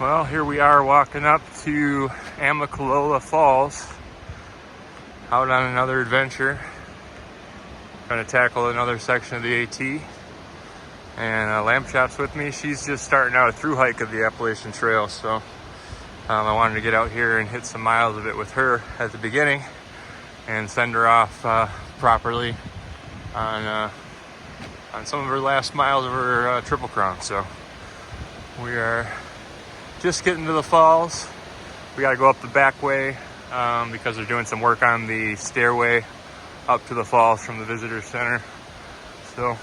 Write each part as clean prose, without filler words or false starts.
Well, here we are walking up to Amicalola Falls, out on another adventure. Going to tackle another section of the AT. And Lamb Chop's with me. She's just starting out a through hike of the Appalachian Trail, so I wanted to get out here and hit some miles of it with her at the beginning and send her off properly on some of her last miles of her Triple Crown. So we are just getting to the falls. We got to go up the back way because they're doing some work on the stairway up to the falls from the visitor center. So,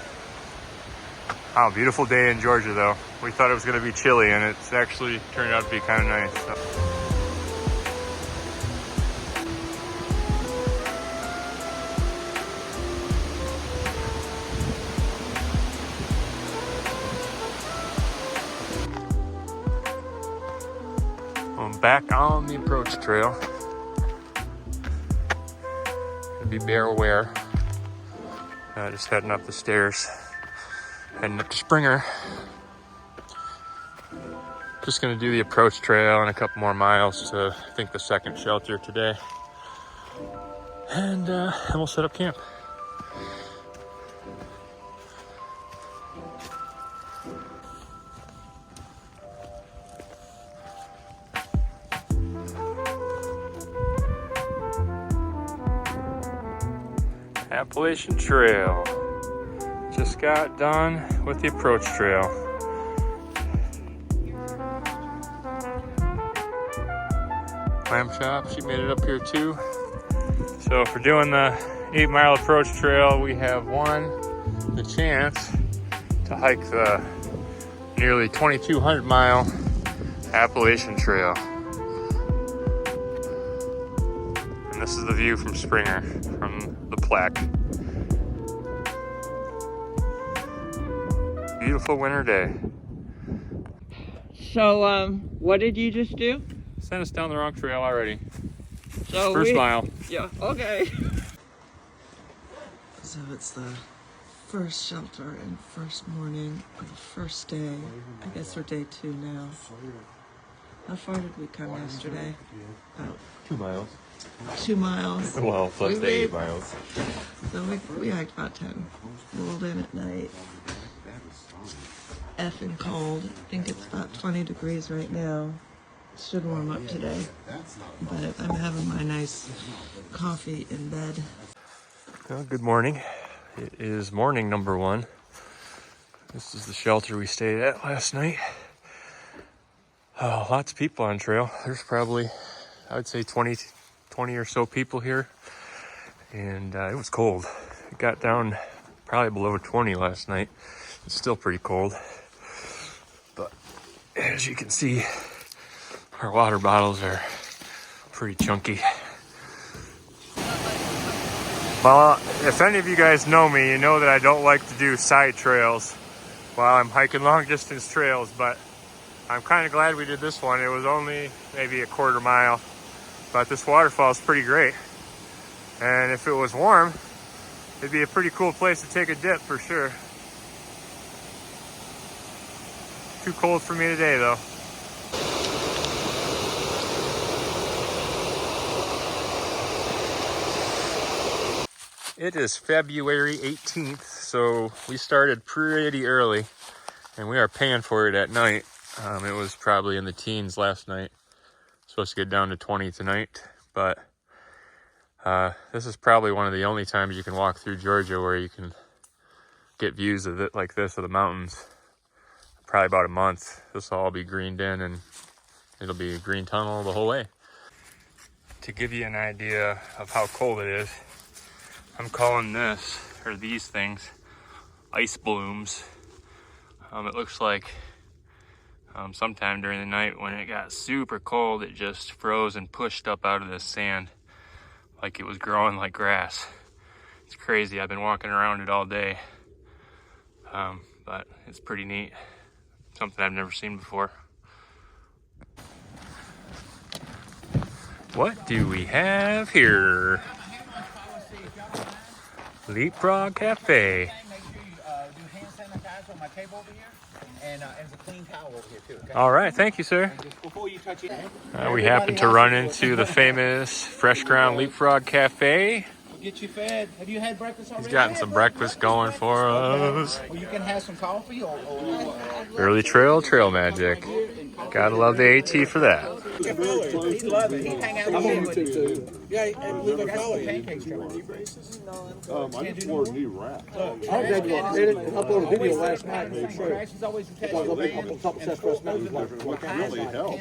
beautiful day in Georgia though. We thought it was going to be chilly and it's actually turned out to be kind of nice. So. I'm back on the approach trail. Be bear aware. Just heading up the stairs, heading up to Springer. Just gonna do the approach trail and a couple more miles to, I think, the second shelter today. And we'll set up camp. Appalachian Trail. Just got done with the approach trail. Lamb Chop, she made it up here too. So for doing the 8-mile approach trail, we have won the chance to hike the nearly 2,200 mile Appalachian Trail. And this is the view from Springer, from the plaque. Beautiful winter day. So, what did you just do? Sent us down the wrong trail already. So First mile. Yeah, okay. So it's the first shelter and first morning of the first day. I guess we're day 2 now. How far did we come yesterday? About 2 miles. 2 miles. Well, plus the 8 miles. So we hiked about 10. Rolled in at night. Effing cold. I think it's about 20 degrees right now. Should warm up today. But I'm having my nice coffee in bed. Well, good morning. It is morning number 1. This is the shelter we stayed at last night. Lots of people on trail. There's probably, I would say 20 or so people here. And it was cold. It got down probably below 20 last night. It's still pretty cold. But as you can see, our water bottles are pretty chunky. Well, if any of you guys know me, you know that I don't like to do side trails while I'm hiking long distance trails, but I'm kind of glad we did this one. It was only maybe a quarter mile, but this waterfall is pretty great. And if it was warm, it'd be a pretty cool place to take a dip for sure. Too cold for me today though. It is February 18th, so we started pretty early and we are paying for it at night. It was probably in the teens last night. Supposed to get down to 20 tonight, but this is probably one of the only times you can walk through Georgia where you can get views of it like this of the mountains. Probably about a month. This will all be greened in and it'll be a green tunnel the whole way. To give you an idea of how cold it is, I'm calling this, or these things, ice blooms. It looks like sometime during the night when it got super cold, it just froze and pushed up out of this sand like it was growing like grass. It's crazy. I've been walking around it all day, but it's pretty neat. Something I've never seen before. What do we have here? Leapfrog Cafe. guys on my table over here, and there's a clean towel over here too. Okay? All right, thank you, sir. And just before you touch it, We happen to run into the famous Fresh Ground Leapfrog Cafe. we'll get you fed. Have you had breakfast already? He's gotten some breakfast going for us. Well, you can have some coffee or Early trail magic. Gotta love the AT for that. he loves it. He hang out with you. Yeah, and live a valley. Pancakes. I just ordered a new wrap. I did upload a video last night and they showed. She's always I was up on top of Seth West Mountain. What can really help?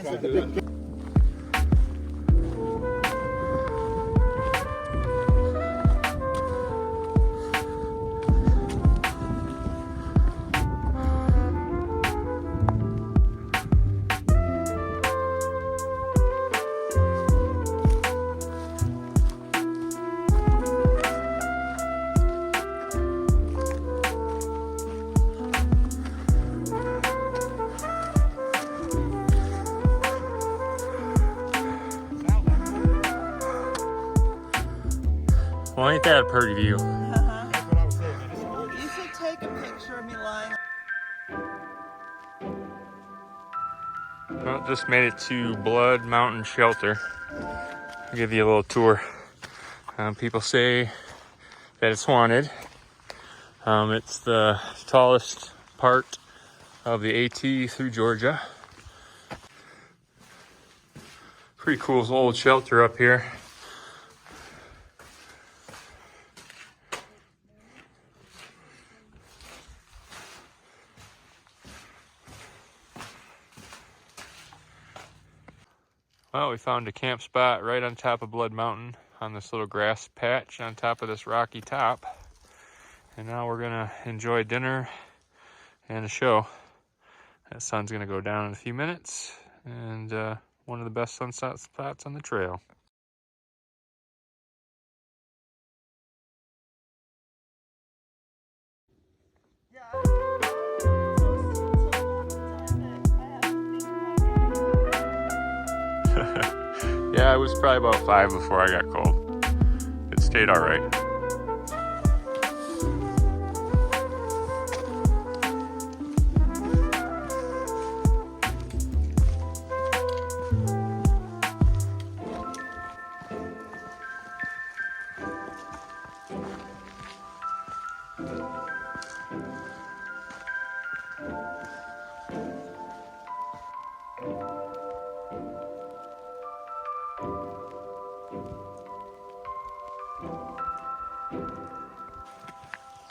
Well, ain't that a pretty view? You should take a picture of me lying. Well, just made it to Blood Mountain Shelter. I'll give you a little tour. People say that it's haunted. It's the tallest part of the AT through Georgia. Pretty cool old shelter up here. Well, we found a camp spot right on top of Blood Mountain on this little grass patch on top of this rocky top. And now we're gonna enjoy dinner and a show. That sun's gonna go down in a few minutes, and one of the best sunset spots on the trail. Yeah, it was probably about 5 before I got cold. It stayed all right.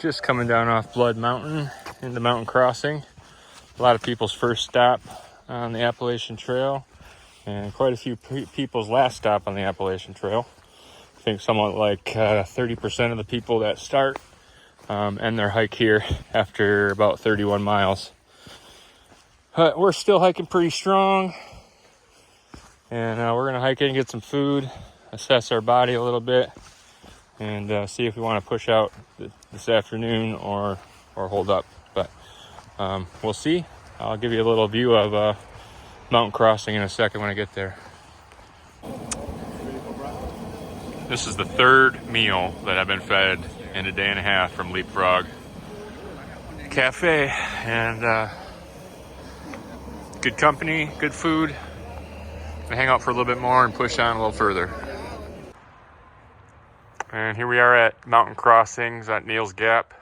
Just coming down off Blood Mountain into Mountain Crossing. A lot of people's first stop on the Appalachian Trail, and quite a few people's last stop on the Appalachian Trail. I think somewhat like 30% of the people that start end their hike here after about 31 miles. But we're still hiking pretty strong, and we're gonna hike in and get some food, assess our body a little bit, and see if we want to push out this afternoon or hold up. But we'll see. I'll give you a little view of Mountain Crossing in a second when I get there. This is the third meal that I've been fed in a day and a half from Leapfrog Cafe, and good company, good food. I hang out for a little bit more and push on a little further. And here we are at Mountain Crossings at Neal's Gap.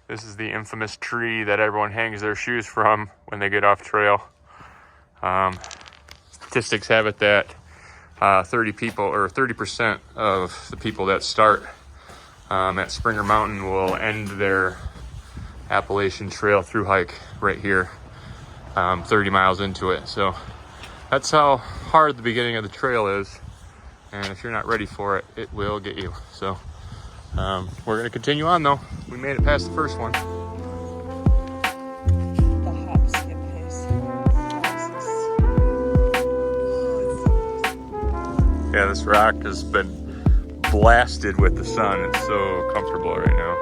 This is the infamous tree that everyone hangs their shoes from when they get off trail. Statistics have it that 30% of the people that start at Springer Mountain will end their Appalachian Trail through hike right here, 30 miles into it. So that's how hard the beginning of the trail is. And if you're not ready for it, it will get you. So we're going to continue on, though. We made it past the first one. The hop, skip pace. Yeah, this rock has been blasted with the sun. It's so comfortable right now.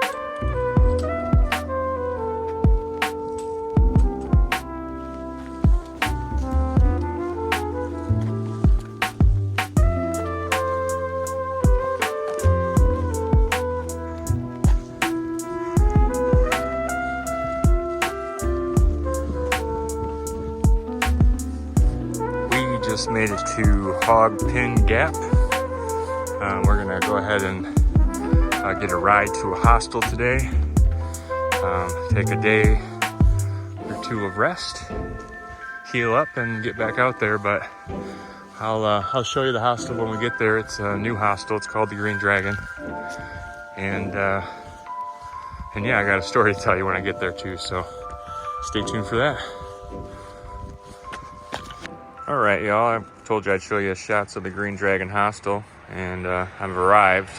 just made it to Hogpen Gap. We're gonna go ahead and get a ride to a hostel today. Take a day or two of rest, heal up, and get back out there. But I'll show you the hostel when we get there. It's a new hostel. It's called the Green Dragon, and yeah, I got a story to tell you when I get there too. So stay tuned for that. All right, y'all. I told you I'd show you shots of the Green Dragon hostel, and I've arrived.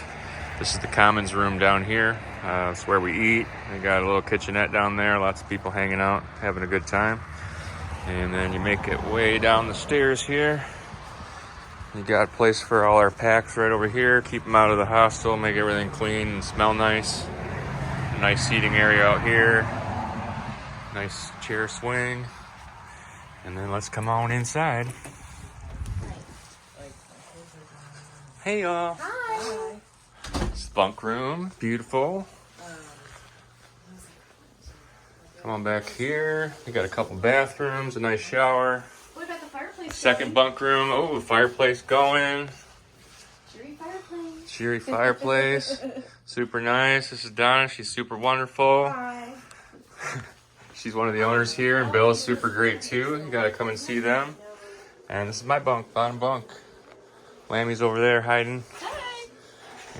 This is the commons room down here. It's where we eat. They got a little kitchenette down there. Lots of people hanging out, having a good time. And then you make it way down the stairs here. You got a place for all our packs right over here. Keep them out of the hostel, make everything clean and smell nice. A nice seating area out here. Nice chair swing. And then let's come on inside. Hey y'all. Hi. It's the bunk room, beautiful. Come on back here. We got a couple bathrooms, a nice shower. What about the fireplace? Second bunk room. Oh, fireplace going. Cheery fireplace. Cheery fireplace. Super nice. This is Donna. She's super wonderful. Hi. She's one of the owners here, and Bill is super great too. You gotta come and see them. And this is my bunk, bottom bunk. Lammy's over there hiding. Hi.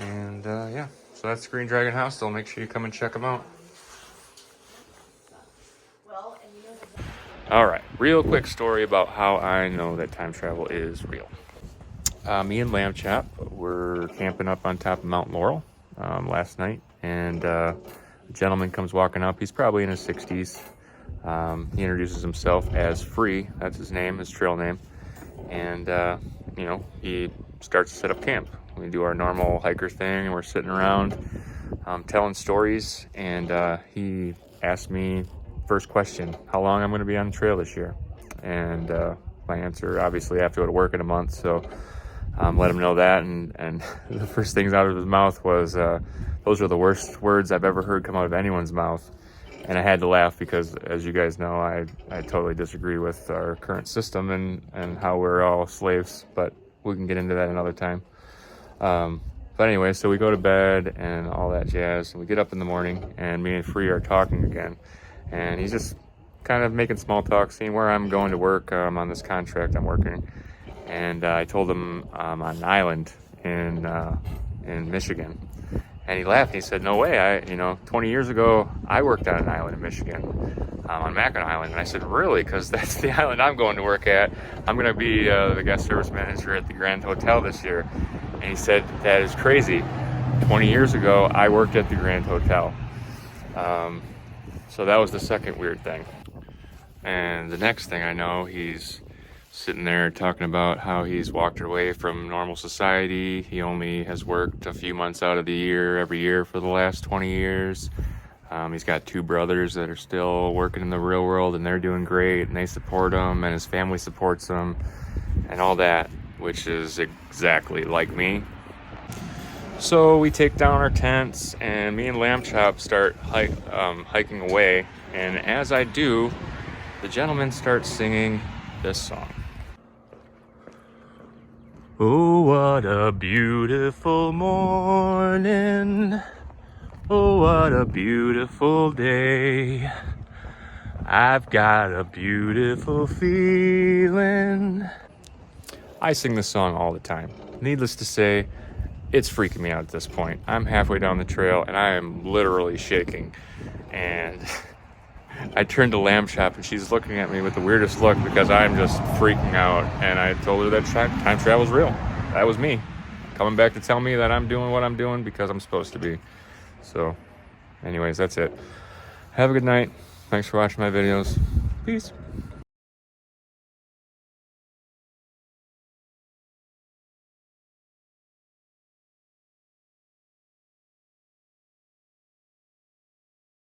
And yeah, so that's Green Dragon Hostel. Make sure you come and check them out. All right, real quick story about how I know that time travel is real. Me and Lamb Chop were camping up on top of Mount Laurel last night, and a gentleman comes walking up. He's probably in his 60s. He introduces himself as Free. That's his name, his trail name. And, you know, he starts to set up camp. We do our normal hiker thing, and we're sitting around telling stories. And he asked me, first question, how long I'm going to be on the trail this year. And my answer, obviously, I have to go to work in a month. So let him know that. And the first things out of his mouth was, those are the worst words I've ever heard come out of anyone's mouth. And I had to laugh because, as you guys know, I totally disagree with our current system and how we're all slaves. But we can get into that another time. But anyway, so we go to bed and all that jazz. And we get up in the morning, and me and Free are talking again. And he's just kind of making small talk, seeing where I'm going to work on this contract I'm working. And I told him I'm on an island in Michigan. And he laughed. And he said, no way. 20 years ago, I worked on an island in Michigan, on Mackinac Island. And I said, really? Because that's the island I'm going to work at. I'm going to be the guest service manager at the Grand Hotel this year. And he said, that is crazy. 20 years ago, I worked at the Grand Hotel. So that was the second weird thing. And the next thing I know, he's sitting there talking about how he's walked away from normal society. He only has worked a few months out of the year, every year for the last 20 years. He's got two brothers that are still working in the real world, and they're doing great, and they support him, and his family supports him, and all that, which is exactly like me. So we take down our tents, and me and Lamb Chop start hiking away. And as I do, the gentleman starts singing this song. Oh, what a beautiful morning. Oh, what a beautiful day. I've got a beautiful feeling. I sing this song all the time. Needless to say, it's freaking me out at this point. I'm halfway down the trail and I am literally shaking. And I turned to Lamb Chop and she's looking at me with the weirdest look because I'm just freaking out. And I told her that time travel's real. That was me coming back to tell me that I'm doing what I'm doing because I'm supposed to be. So anyways, that's it. Have a good night. Thanks for watching my videos. Peace.